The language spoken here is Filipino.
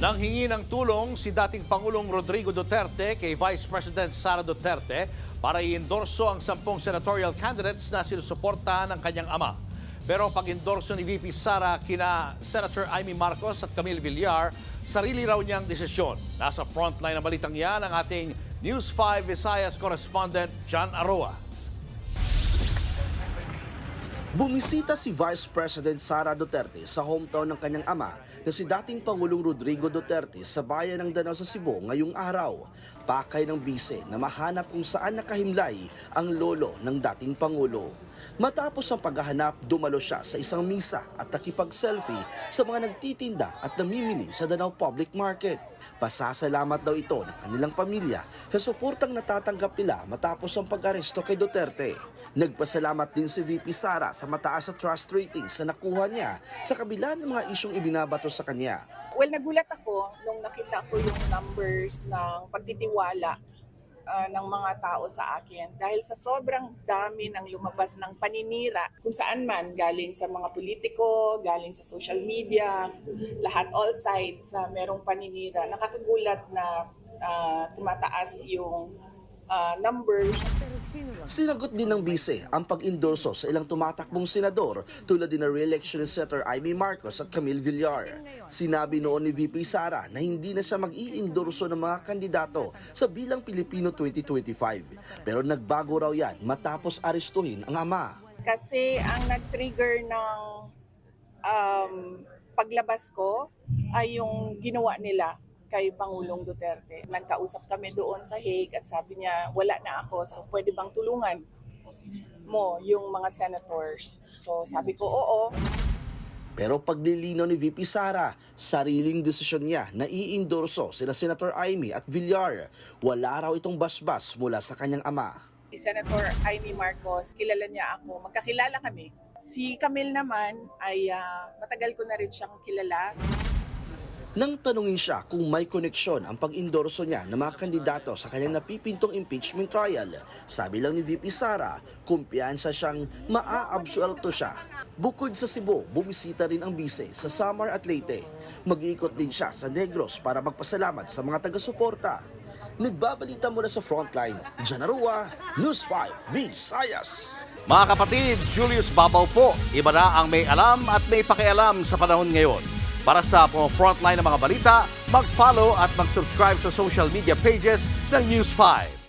Nang hingi ng tulong si dating Pangulong Rodrigo Duterte kay Vice President Sara Duterte para i-endorso ang 10 senatorial candidates na sinusuportahan ng kanyang ama. Pero ang pag-endorso ni VP Sara kina Senator Amy Marcos at Camille Villar, sarili raw niyang desisyon. Nasa frontline ng balitang yan ang ating News 5 Visayas correspondent John Aroa. Bumisita si Vice President Sara Duterte sa hometown ng kanyang ama na si dating Pangulong Rodrigo Duterte sa bayan ng Danao sa Cebu ngayong araw. Pakay ng bise na mahanap kung saan nakahimlay ang lolo ng dating Pangulo. Matapos ang paghahanap, dumalo siya sa isang misa at nakipag-selfie sa mga nagtitinda at namimili sa Danao Public Market. Pasasalamat daw ito ng kanilang pamilya sa suportang natatanggap nila matapos ang pag-aresto kay Duterte. Nagpasalamat din si VP Sara sa mataas na trust ratings na nakuha niya sa kabila ng mga isyong ibinabato sa kanya. Well, nagulat ako nung nakita ko yung numbers ng pagtitiwala ng mga tao sa akin dahil sa sobrang dami ng lumabas ng paninira kung saan man, galing sa mga politiko, galing sa social media, lahat all sides merong paninira. Nakakagulat na tumataas yung numbers. Sinagot din ng bise ang pag-endorso sa ilang tumatakbong senador tulad din ng re-election ni Senator Amy Marcos at Camille Villar. Sinabi noon ni VP Sara na hindi na siya mag-i-endorso ng mga kandidato sa Bilang Pilipino 2025. Pero nagbago raw yan matapos arestuhin ang ama. Kasi ang nag-trigger ng paglabas ko ay yung ginawa nila kay Pangulong Duterte. Nagkausap kami doon sa Hague at sabi niya, wala na ako, so pwede bang tulungan mo yung mga senators? So sabi ko, oo. Pero paglilinaw ni VP Sara, sariling desisyon niya na i-endorso sina Senator Amy at Villar. Wala raw itong basbas mula sa kanyang ama. Si Senator Amy Marcos, kilala niya ako, magkakilala kami. Si Camille naman ay matagal ko na rin siyang kilala. Nang tanungin siya kung may koneksyon ang pag-endorso niya ng mga kandidato sa kanyang napipintong impeachment trial, sabi lang ni VP Sara, kumpiyansa siyang maa-absuelto siya. Bukod sa Cebu, bumisita rin ang bise sa Samar at Leyte. Mag-iikot din siya sa Negros para magpasalamat sa mga taga-suporta. Nagbabalita mula sa frontline, John Aroa, News 5 Visayas. Mga kapatid, Julius Babaw po. Iba na ang may alam at may pakialam sa panahon ngayon. Para sa frontline ng mga balita, mag-follow at mag-subscribe sa social media pages ng News 5.